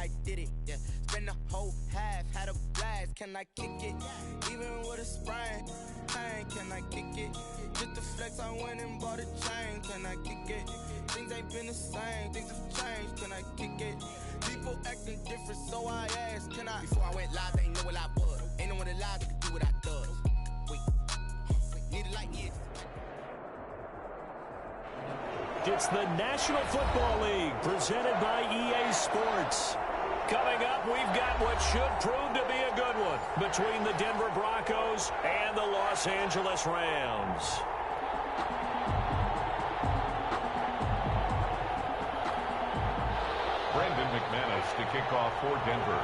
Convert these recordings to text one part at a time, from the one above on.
I did it, yeah. Spend the whole half, had a blast, can I kick it? Even with a sprain, pain, can I kick it? Just to flex, I went and bought a chain, can I kick it? Things ain't been the same, things have changed, can I kick it? People acting different, so I asked, can I? Before I went live, they ain't know what I was. Ain't no one alive that could do what I does. Wait, need a light, yes. It's the National Football League presented by EA Sports. Coming up, we've got what should prove to be a good one between the Denver Broncos and the Los Angeles Rams. Brandon McManus to kick off for Denver.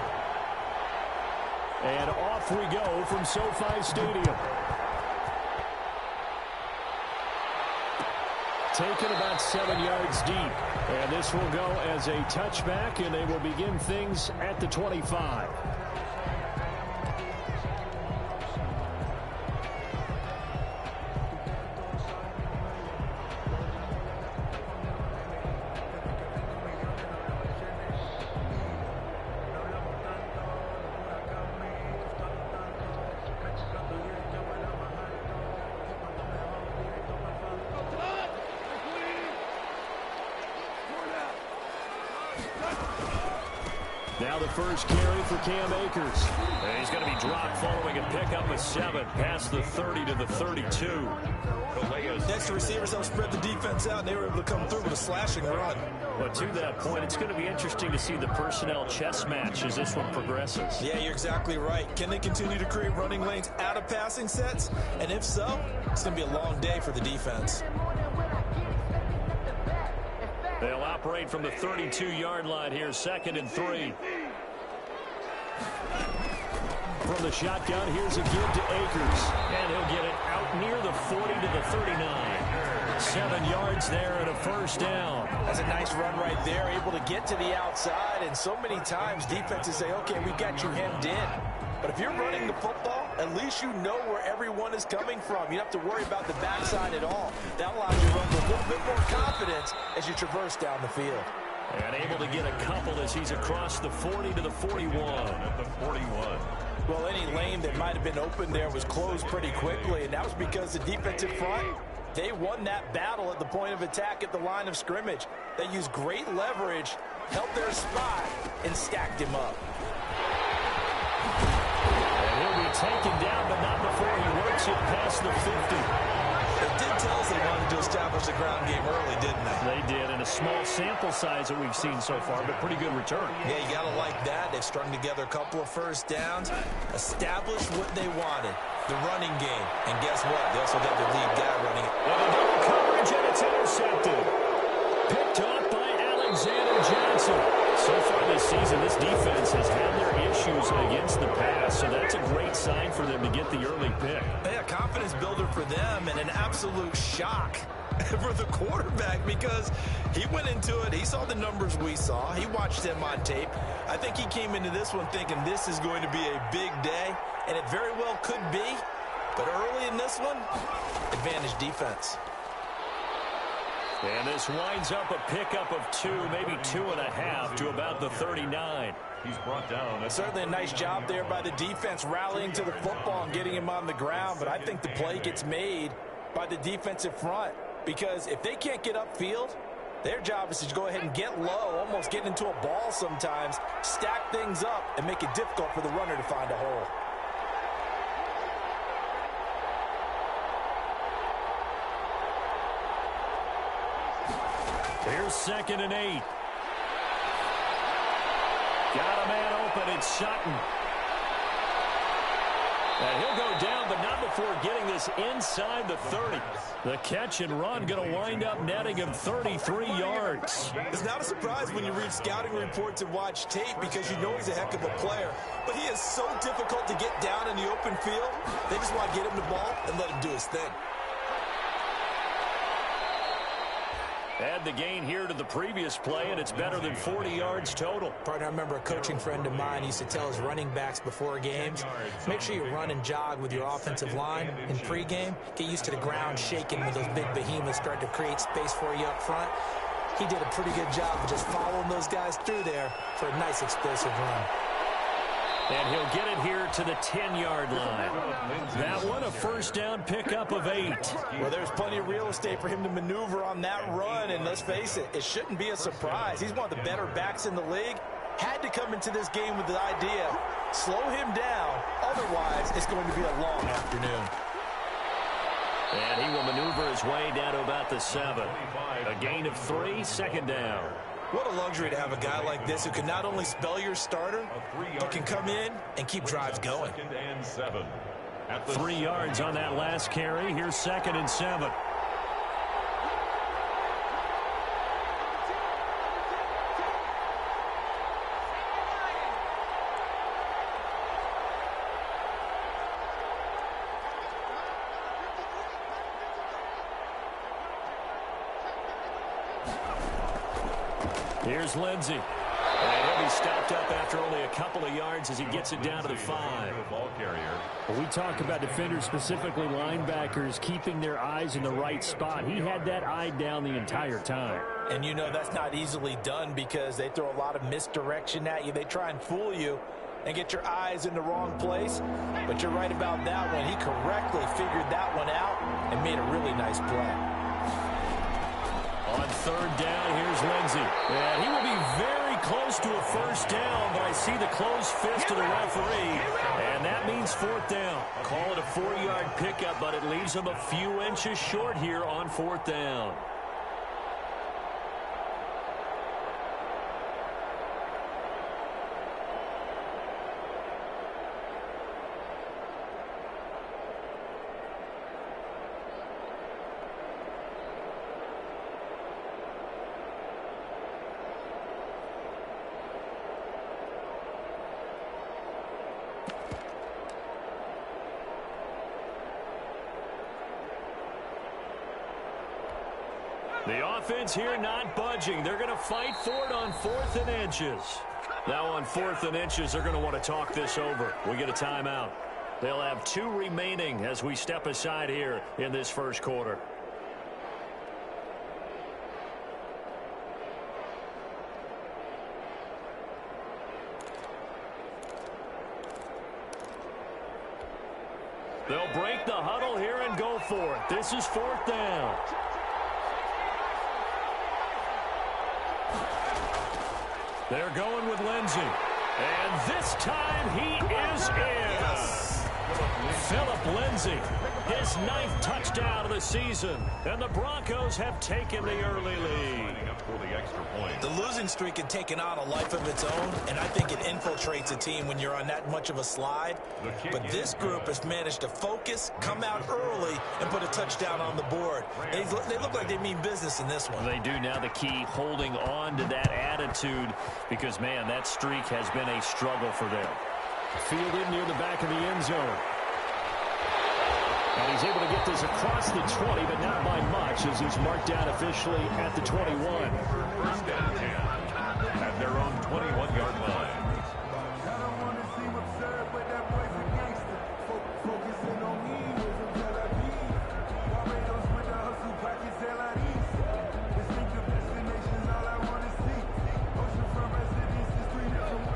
And off we go from SoFi Stadium. Taken about 7 yards deep. And this will go as a touchback, and they will begin things at the 25. Now the first carry for Cam Akers. And he's going to be dropped following a pickup of 7 past the 30 to the 32. Next, the receivers helped spread the defense out, and they were able to come through with a slashing run. But to that point, it's going to be interesting to see the personnel chess match as this one progresses. Yeah, you're exactly right. Can they continue to create running lanes out of passing sets? And if so, it's going to be a long day for the defense. They'll operate from the 32-yard line here, 2nd and 3. From the shotgun, here's a give to Akers. And he'll get it out near the 40 to the 39. 7 yards there and a first down. That's a nice run right there, able to get to the outside. And so many times defenses say, okay, we've got you hemmed in. But if you're running the football, at least you know where everyone is coming from. You don't have to worry about the backside at all. That allows you to run with a little bit more confidence as you traverse down the field. And able to get a couple as he's across the 40 to the 41. At the 41. Well, any lane that might have been open there was closed pretty quickly, and that was because the defensive front, they won that battle at the point of attack at the line of scrimmage. They used great leverage, held their spot, and stacked him up. And he'll be taken down, but not before he works it past the 50. It did tell us they wanted to establish the ground game early, didn't they? They did, and a small sample size that we've seen so far, but pretty good return. Yeah, you got to like that. They've strung together a couple of first downs, established what they wanted, the running game. And guess what? They also got their lead guy running it. And a double coverage, and it's intercepted. Picked off by Alexander Johnson. So far this season, this defense has had their issues against the pass, so that's a great sign for them to get the early pick. Yeah, confidence builder for them, and an absolute shock for the quarterback because he went into it. He saw the numbers we saw. He watched them on tape. I think he came into this one thinking this is going to be a big day, and it very well could be. But early in this one, advantage defense. And this winds up a pickup of 2, maybe 2.5 to about the 39. He's brought down. Certainly a nice job there by the defense rallying to the football and getting him on the ground. But I think the play gets made by the defensive front because if they can't get upfield, their job is to go ahead and get low, almost get into a ball sometimes, stack things up, and make it difficult for the runner to find a hole. Here's 2nd and 8. Got a man open. It's Sutton. And he'll go down, but not before getting this inside the 30. The catch and run going to wind up netting him 33 yards. It's not a surprise when you read scouting reports and watch tape because you know he's a heck of a player. But he is so difficult to get down in the open field. They just want to get him the ball and let him do his thing. Add the gain here to the previous play, and it's better than 40 yards total. Partner, I remember a coaching friend of mine used to tell his running backs before games, make sure you run and jog with your offensive line in pregame. Get used to the ground shaking when those big behemoths start to create space for you up front. He did a pretty good job of just following those guys through there for a nice explosive run. And he'll get it here to the 10-yard line. That one, a first down pickup of 8. Well, there's plenty of real estate for him to maneuver on that run, and let's face it, it shouldn't be a surprise. He's one of the better backs in the league. Had to come into this game with the idea, slow him down, otherwise it's going to be a long afternoon. And he will maneuver his way down to about the 7. A gain of 3, second down. What a luxury to have a guy like this who can not only spell your starter, but can come in and keep drives going. 3 yards on that last carry. Here's 2nd and 7. Here's Lindsey. And he'll be stopped up after only a couple of yards as he gets it down to the 5. Well, we talk about defenders, specifically linebackers, keeping their eyes in the right spot. He had that eye down the entire time. And you know that's not easily done because they throw a lot of misdirection at you. They try and fool you and get your eyes in the wrong place. But you're right about that one. He correctly figured that one out and made a really nice play. On 3rd down, here's Lindsey. And he will be very close to a first down, but I see the closed fist of the referee, and that means 4th down. Call it a 4-yard pickup, but it leaves him a few inches short here on 4th down. The offense here not budging. They're going to fight for it on 4th and inches. Now on 4th and inches, they're going to want to talk this over. We get a timeout. They'll have 2 remaining as we step aside here in this first quarter. They'll break the huddle here and go for it. This is 4th down. They're going with Lindsey. And this time he is in. Phillip Lindsey, his 9th touchdown of the season. And the Broncos have taken the early lead. The losing streak had taken on a life of its own, and I think it infiltrates a team when you're on that much of a slide. But this group has managed to focus, come out early, and put a touchdown on the board. They look like they mean business in this one. They do. Now the key, holding on to that attitude, because, man, that streak has been a struggle for them. Fielded near the back of the end zone. And he's able to get this across the 20, but not by much, as he's marked down officially at the 21. First and 10 at their own 21-yard line.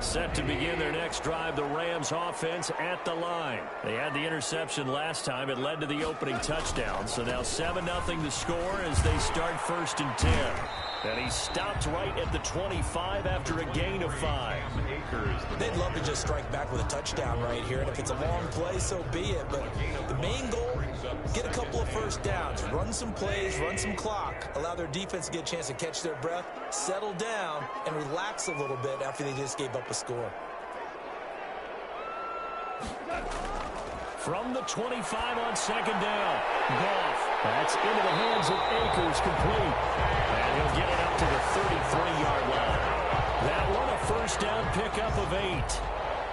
Set to begin their next drive, the Rams offense at the line. They had the interception last time. It led to the opening touchdown. So now 7-0 the score as they start 1st and 10. And he stopped right at the 25 after a gain of 5. They'd love to just strike back with a touchdown right here. And if it's a long play, so be it. But the main goal, get a couple of first downs, run some plays, run some clock, allow their defense to get a chance to catch their breath, settle down, and relax a little bit after they just gave up a score. From the 25 on 2nd down. Goff. That's into the hands of Akers, complete. And he'll get it up to the 33-yard line. That one a first down pickup of 8.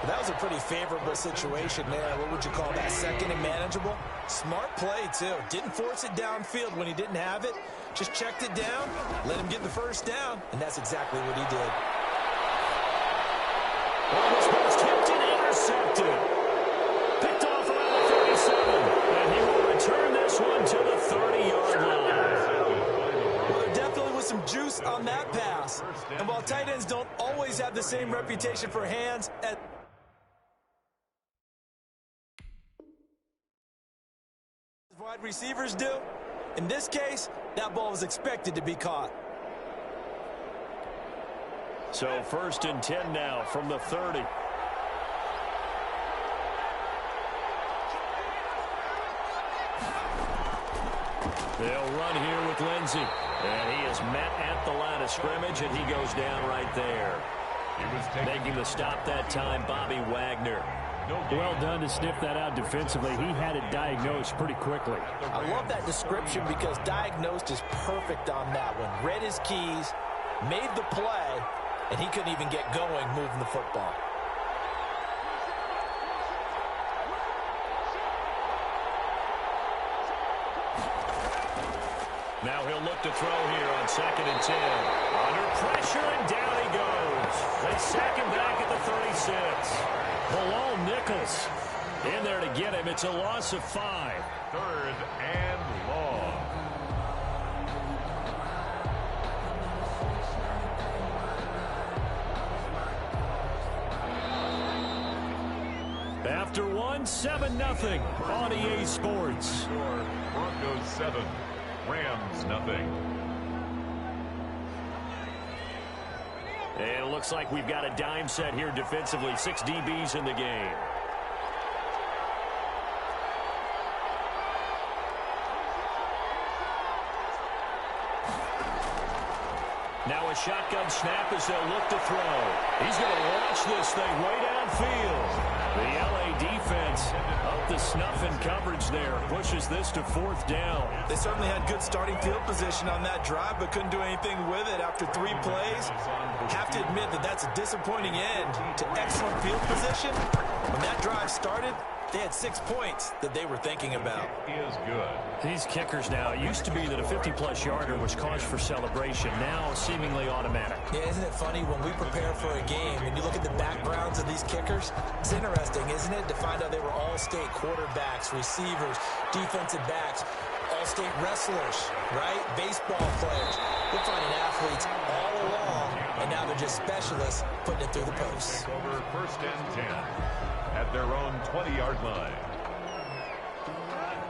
That was a pretty favorable situation there. What would you call that? 2nd and manageable? Smart play, too. Didn't force it downfield when he didn't have it. Just checked it down, let him get the first down, and that's exactly what he did. Oh, this one's tipped and intercepted. Picked off around the 37. And he will return this one to the 30-yard line. Well, there definitely was some juice on that pass. And while tight ends don't always have the same reputation for hands as wide receivers do, in this case, that ball was expected to be caught. So 1st and 10 now from the 30. They'll run here with Lindsey. And he is met at the line of scrimmage, and he goes down right there. Making the stop that time, Bobby Wagner. Well done to sniff that out defensively. He had it diagnosed pretty quickly. I love that description because diagnosed is perfect on that one. Read his keys, made the play, and he couldn't even get going moving the football. Now he'll look to throw here on 2nd and 10. Under pressure, and down he goes. They sack him back at the 36. Bilal Nichols in there to get him. It's a loss of 5. 3rd and long. After 1, 7-0 on EA Sports. Score, Broncos 7, Rams nothing. And it looks like we've got a dime set here defensively. 6 DBs in the game. Now a shotgun snap as they'll look to throw. He's going to launch this thing way downfield. The LA defense up the snuff in coverage there. Pushes this to 4th down. They certainly had good starting field position on that drive, but couldn't do anything with it after 3 plays. Have to admit that that's a disappointing end to excellent field position. When that drive started, they had 6 points that they were thinking about. Is good. These kickers now, it used to be that a 50-plus yarder was cause for celebration. Now seemingly automatic. Yeah, isn't it funny when we prepare for a game, when you look at the backgrounds of these kickers, it's interesting, isn't it, to find out they were all-state quarterbacks, receivers, defensive backs, all-state wrestlers, right? Baseball players. We're finding athletes all along, and now they're just specialists putting it through the posts. Over 1st and 10 at their own 20-yard line.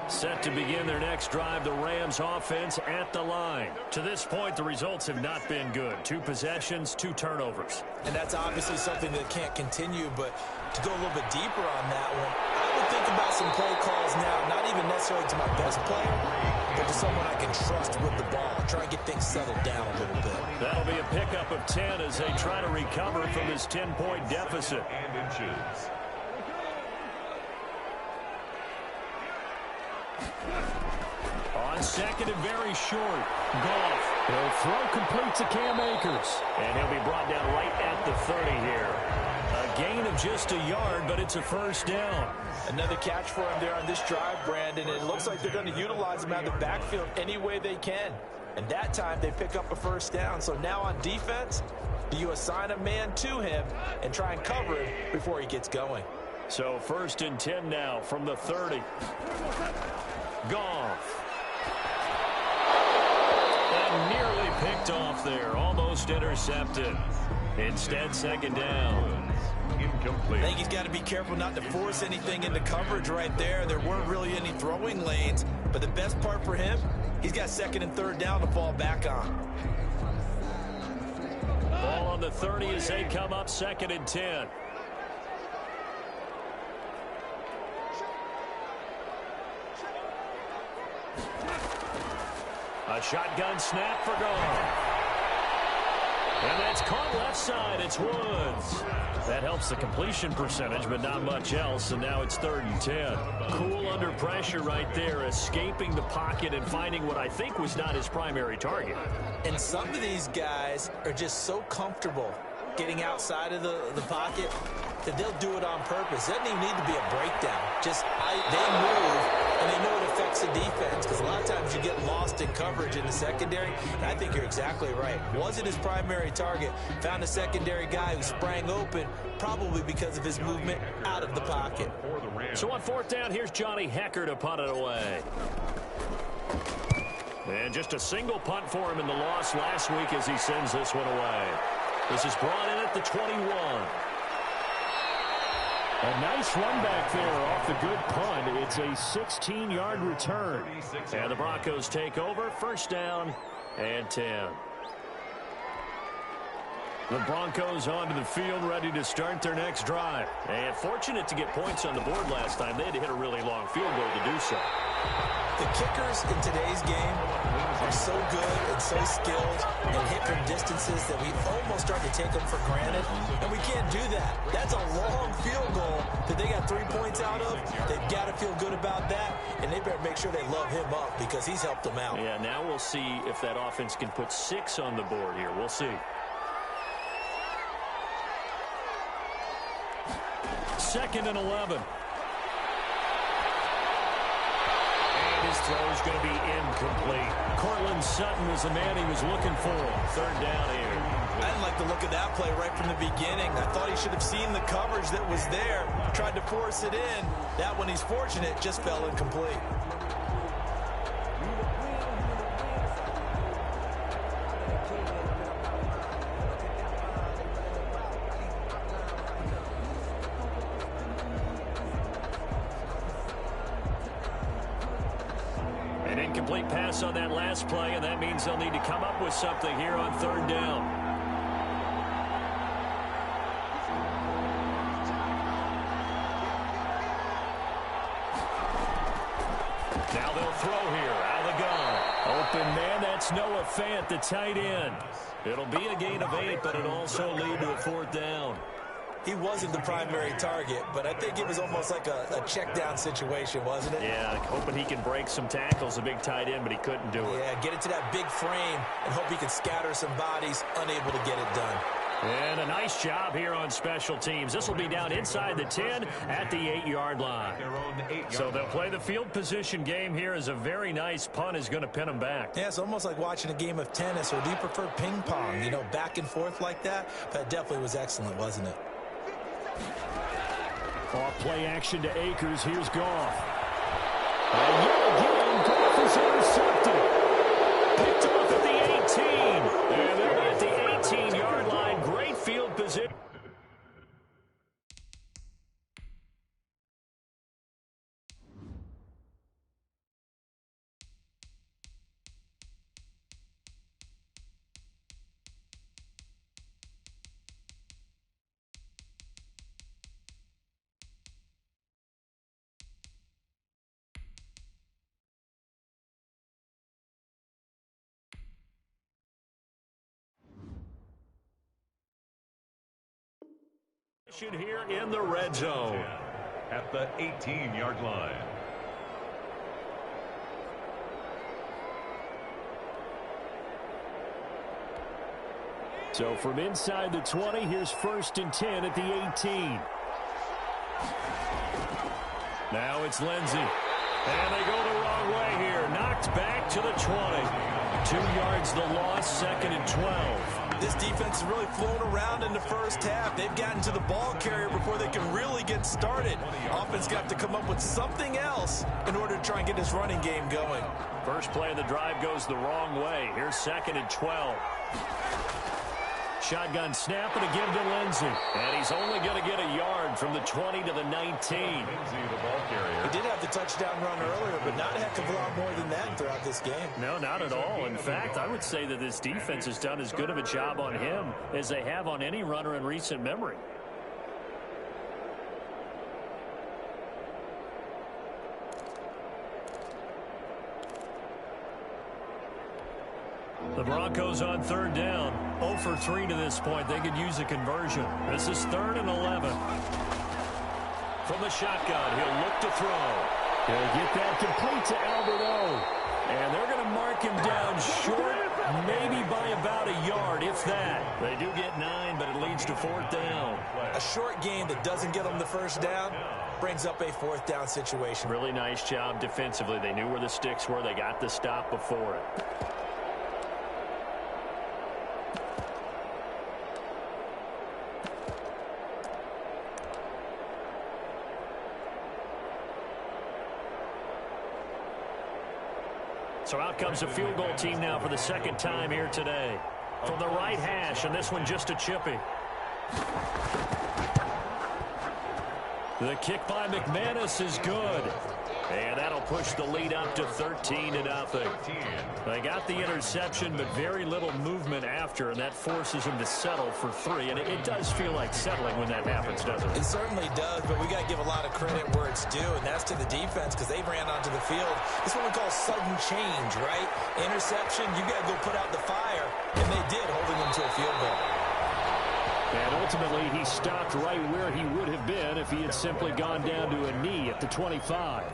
Set to begin their next drive, the Rams offense at the line. To this point, the results have not been good. 2 possessions, 2 turnovers. And that's obviously something that can't continue, but to go a little bit deeper on that one, I would think about some play calls now, not even necessarily to my best player, but to someone I can trust with the ball. Try and get things settled down a little bit. That'll be a pickup of 10 as they try to recover from this 10-point deficit. And inches. On 2nd and very short, Goff. He'll throw complete to Cam Akers. And he'll be brought down right at the 30 here. A gain of just a yard, but it's a 1st down. Another catch for him there on this drive, Brandon. And it looks like they're going to utilize him out of the backfield any way they can. And that time they pick up a 1st down. So now on defense, do you assign a man to him and try and cover him before he gets going? So 1st and 10 now from the 30. Goff. And nearly picked off there. Almost intercepted. Instead, 2nd down. Incomplete. I think he's got to be careful not to force anything into coverage right there. There weren't really any throwing lanes. But the best part for him, he's got 2nd and 3rd down to fall back on. Ball on the 30 as they come up 2nd and 10. A shotgun snap for Goff. And that's caught left side. It's Woods. That helps the completion percentage, but not much else. And now it's 3rd and 10. Cool under pressure right there, escaping the pocket and finding what I think was not his primary target. And some of these guys are just so comfortable getting outside of the pocket that they'll do it on purpose. It doesn't even need to be a breakdown. Just they move, and they know it affects the defense because a lot of times you get lost in coverage in the secondary, and I think you're exactly right. Wasn't his primary target. Found a secondary guy who sprang open, probably because of his movement out of the pocket. So on 4th down, here's Johnny Hecker to punt it away. And just a single punt for him in the loss last week as he sends this one away. This is brought in at the 21. A nice run back there off the good punt. It's a 16-yard return. And the Broncos take over. First down and 10. The Broncos onto the field, ready to start their next drive. And fortunate to get points on the board last time. They had to hit a really long field goal to do so. The kickers in today's game are so good and so skilled and hit from distances that we almost start to take them for granted. And we can't do that. That's a long field goal that they got 3 points out of. They've got to feel good about that. And they better make sure they love him up because he's helped them out. Yeah, now we'll see if that offense can put 6 on the board here. We'll see. Second and 11. His throw is going to be incomplete. Cortland Sutton is the man he was looking for. Third down here. I didn't like the look of that play right from the beginning. I thought he should have seen the coverage that was there. Tried to force it in. That one, he's fortunate, just fell incomplete. An incomplete pass on that last play, and that means they'll need to come up with something here on third down. Now they'll throw here out of the gun. Open man, that's Noah Fant, the tight end. It'll be a gain of 8, but it'll also lead to a fourth down. He wasn't the primary target, but I think it was almost like a check down situation, wasn't it? Yeah, hoping he can break some tackles, a big tight end, but he couldn't do it. Yeah, get it to that big frame and hope he can scatter some bodies, unable to get it done. And a nice job here on special teams. This will be down inside the 10 at the 8-yard line. So they'll play the field position game here as a very nice punt is going to pin them back. Yeah, it's almost like watching a game of tennis, or do you prefer ping pong? You know, back and forth like that? That definitely was excellent, wasn't it? Off play action to Akers. Here's Goff. And yet again, Goff is intercepted. Picked off at the 18. And they're at the 18-yard line. Great field position. Here in the red zone at the 18-yard line. So from inside the 20, here's first and 10 at the 18. Now it's Lindsey. And they go the wrong way here. Knocked back to the 20. 2 yards the loss, second and 12. This defense has really flown around in the first half. They've gotten to the ball carrier before they can really get started. Offense got to come up with something else in order to try and get this running game going. First play of the drive goes the wrong way. Here's second and 12. Shotgun snap and a give to Lindsey. And he's only going to get a yard from the 20 to the 19. He did have the touchdown run earlier, but not a heck of a lot more than that throughout this game. No, not at all. In fact, I would say that this defense has done as good of a job on him as they have on any runner in recent memory. The Broncos on third down. 0 for 3 to this point. They could use a conversion. This is third and 11. From the shotgun, he'll look to throw. He'll get that complete to Alberto. And they're going to mark him down short, maybe by about a yard, if that. They do get 9, but it leads to fourth down. A short game that doesn't get them the first down brings up a fourth down situation. Really nice job defensively. They knew where the sticks were. They got the stop before it. So out comes a field goal team now for the second time here today. From the right hash, and this one just a chippy. The kick by McManus is good. And that'll push the lead up to 13-0. They got the interception, but very little movement after, and that forces them to settle for 3. And it does feel like settling when that happens, doesn't it? It certainly does, but we got to give a lot of credit where it's due, and that's to the defense because they ran onto the field. It's what we call sudden change, right? Interception, you got to go put out the fire, and they did, holding them to a field goal. And ultimately, he stopped right where he would have been if he had simply gone down to a knee at the 25.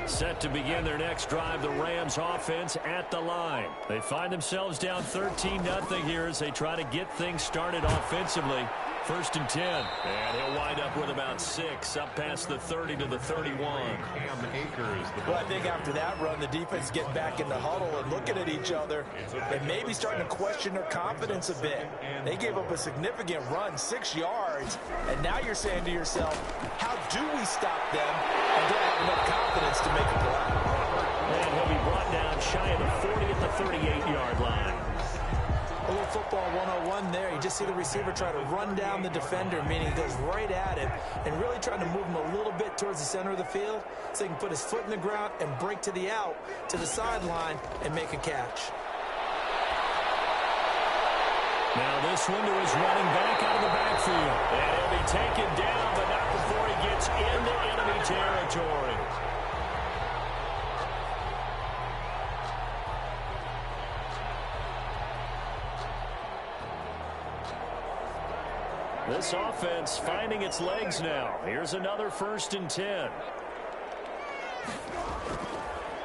Set to begin their next drive, the Rams offense at the line. They find themselves down 13-0 here as they try to get things started offensively. 1st and 10. And he'll wind up with about 6, up past the 30 to the 31. Well, I think after that run, the defense getting back in the huddle and looking at each other and maybe starting to question their confidence a bit. They gave up a significant run, 6 yards, and now you're saying to yourself, how do we stop them and don't have enough confidence to make a play? And he'll be brought down shy of the 40 at the 38-yard line. A little football 101 there. You just see the receiver try to run down the defender, meaning he goes right at him and really trying to move him a little bit towards the center of the field so he can put his foot in the ground and break to the out, to the sideline, and make a catch. Now this one to his running back out of the backfield. And he'll be taken down, but not before he gets into enemy territory. This offense finding its legs now. Here's another 1st and 10.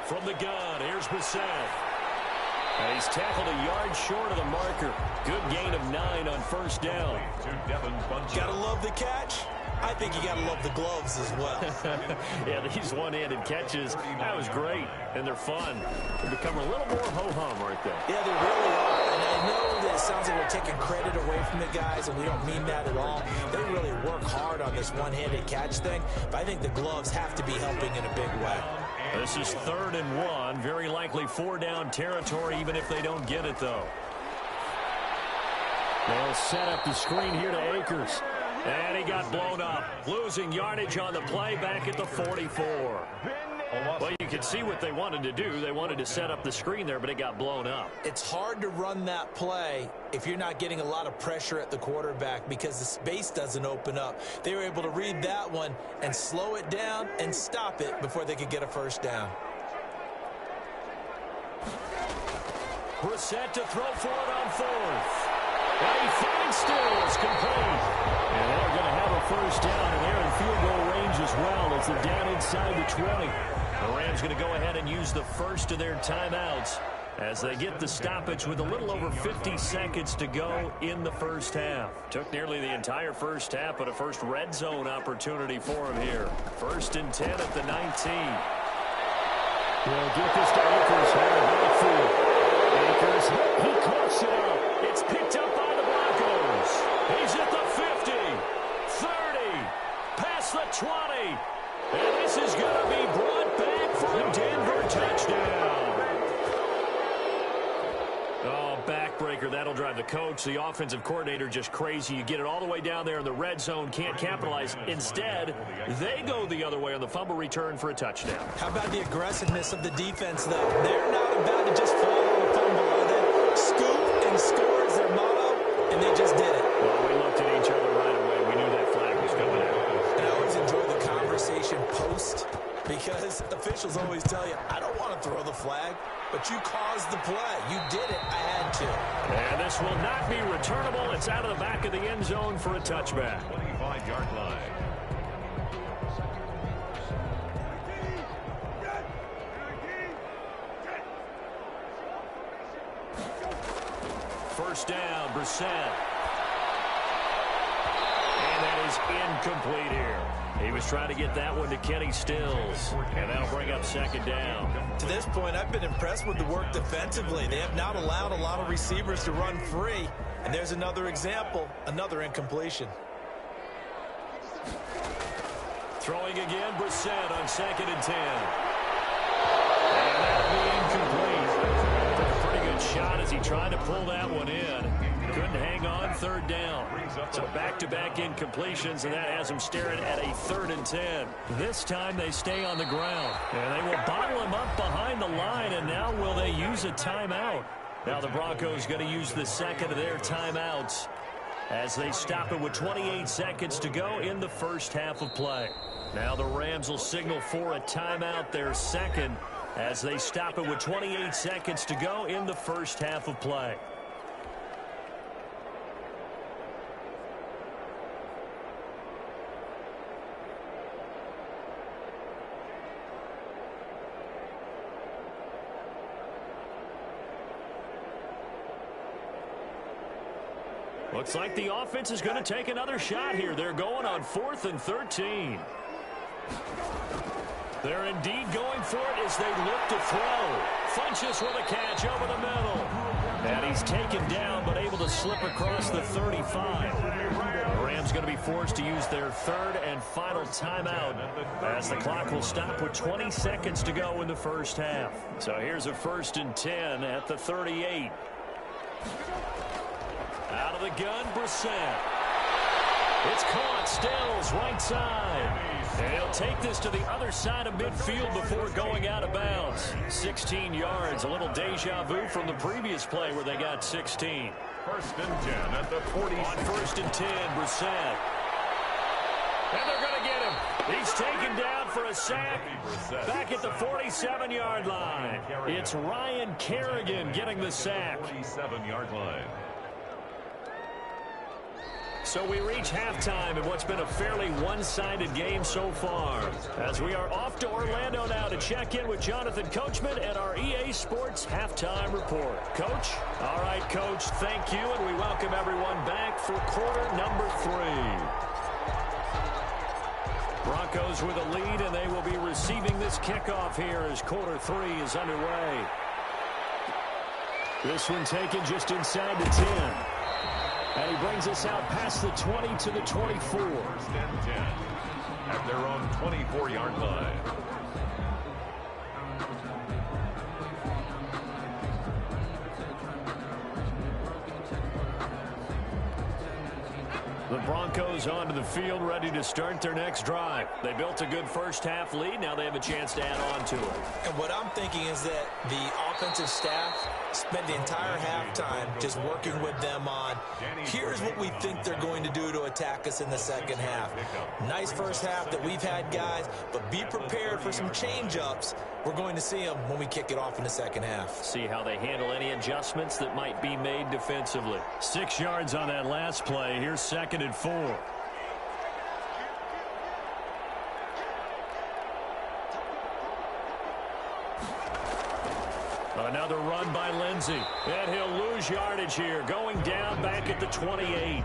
From the gun, here's Brissett. And he's tackled a yard short of the marker. Good gain of 9 on 1st down. Gotta love the catch. I think you gotta love the gloves as well. Yeah, these one-handed catches, that was great, and they're fun. They become a little more ho-hum right there. Yeah, they really are. And I know that it sounds like we're taking credit away from the guys, and we don't mean that at all. They really work hard on this one-handed catch thing, but I think the gloves have to be helping in a big way. This is 3rd and 1. Very likely 4-down territory, even if they don't get it, though. They'll set up the screen here to Akers. And he got blown up. Losing yardage on the play back at the 44. Well, you can see what they wanted to do. They wanted to set up the screen there, but it got blown up. It's hard to run that play if you're not getting a lot of pressure at the quarterback because the space doesn't open up. They were able to read that one and slow it down and stop it before they could get a 1st down. Brissett to throw for it on 4th. And he finds Stills complete. And they're going to have a 1st down, and they're in field goal range as well as they're down inside the 20. The Rams going to go ahead and use the first of their timeouts as they get the stoppage with a little over 50 seconds to go in the 1st half. Took nearly the entire 1st half, but a first red zone opportunity for him here. 1st and 10 at the 19. We'll get this to Akers out of the backfield. Akers, he coughs it up. It's picked up by the Broncos. He's at the 50, 30, past the 20. And this is going to be brought back for a Denver touchdown. Oh, backbreaker. That'll drive the coach, the offensive coordinator, just crazy. You get it all the way down there in the red zone, can't capitalize. Instead, they go the other way on the fumble return for a touchdown. How about the aggressiveness of the defense, though? They're not about to just fall on a fumble, are they? Scoop and score is their motto, and they just did it. Well, we looked at each other right away. We knew that flag was coming out. And I always enjoy the conversation post because officials always tell you, I don't want to throw the flag, but you caused the play. You did it. I had to. And this will not be returnable. It's out of the back of the end zone for a touchback. 25-yard line. First down, Brissett. And that is incomplete here. He was trying to get that one to Kenny Stills. And that'll bring up 2nd down. To this point, I've been impressed with the work defensively. They have not allowed a lot of receivers to run free. And there's another example, another incompletion. Throwing again, Brissett on 2nd and 10. And that'll be incomplete. Took a pretty good shot as he tried to pull that one in. Couldn't hang on 3rd down. So back-to-back incompletions, and that has him staring at a 3rd and 10. This time they stay on the ground. And they will bottle him up behind the line, and now will they use a timeout? Now the Broncos going to use the second of their timeouts as they stop it with 28 seconds to go in the first half of play. Now the Rams will signal for a timeout, their second, as they stop it with 28 seconds to go in the first half of play. Looks like the offense is going to take another shot here. They're going on 4th and 13. They're indeed going for it as they look to throw. Funches with a catch over the middle. And he's taken down but able to slip across the 35. The Rams going to be forced to use their 3rd and final timeout as the clock will stop with 20 seconds to go in the first half. So here's a 1st and 10 at the 38. Out of the gun, Brissett. It's caught. Stills, right side. And he'll take this to the other side of midfield before going out of bounds. 16 yards. A little deja vu from the previous play where they got 16. 1st and 10 at the 40. On 1st and 10, Brissett. And they're going to get him. He's taken down for a sack back at the 47-yard line. It's Ryan Kerrigan getting the sack. 47-yard line. So we reach halftime in what's been a fairly one-sided game so far. As we are off to Orlando now to check in with Jonathan Coachman and our EA Sports Halftime Report. Coach? All right, Coach, thank you, and we welcome everyone back for quarter number 3. Broncos with a lead, and they will be receiving this kickoff here as quarter 3 is underway. This one taken just inside the 10. And he brings us out past the 20 to the 24. 1st and 10 at their own 24-yard line. The Broncos onto the field, ready to start their next drive. They built a good first half lead. Now they have a chance to add on to it. And what I'm thinking is that the offensive staff spent the entire halftime just working with them on, here's what we think they're going to do to attack us in the second half. Nice first half that we've had, guys, but be prepared for some change-ups. We're going to see them when we kick it off in the second half. See how they handle any adjustments that might be made defensively. 6 yards on that last play. Here's 2nd and 4. Another run by Lindsey. And he'll lose yardage here. Going down back at the 28.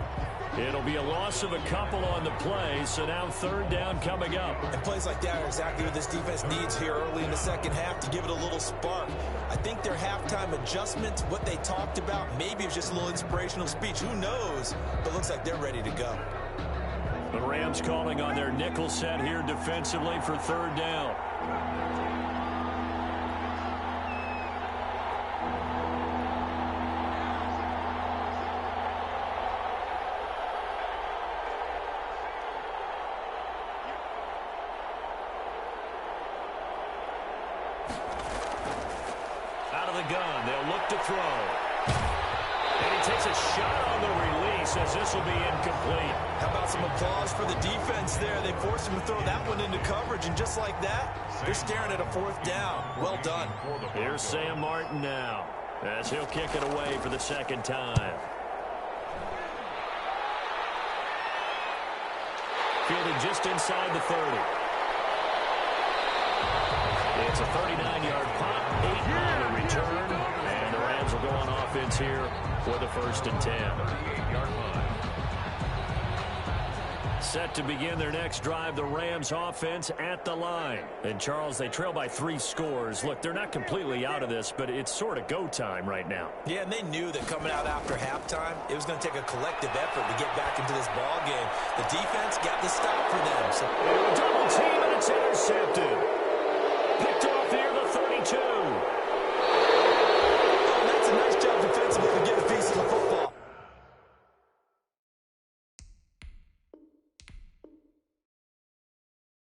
It'll be a loss of a couple on the play, so now 3rd down coming up. And plays like that are exactly what this defense needs here early in the second half to give it a little spark. I think their halftime adjustments, what they talked about, maybe it was just a little inspirational speech. Who knows? But looks like they're ready to go. The Rams calling on their nickel set here defensively for 3rd down. Gun. They'll look to throw. And he takes a shot on the release as this will be incomplete. How about some applause for the defense there? They forced him to throw that one into coverage, and just like that, they're staring at a 4th down. Well done. Here's Sam Martin now as he'll kick it away for the 2nd time. Fielded just inside the 30. It's a 39-yard punt, 8 on the return, and the Rams will go on offense here with a 1st and 10. Set to begin their next drive, the Rams offense at the line. And, Charles, they trail by 3 scores. Look, they're not completely out of this, but it's sort of go time right now. Yeah, and they knew that coming out after halftime, it was going to take a collective effort to get back into this ball game. The defense got the stop for them. So double team, and it's intercepted. Picked off near the 32.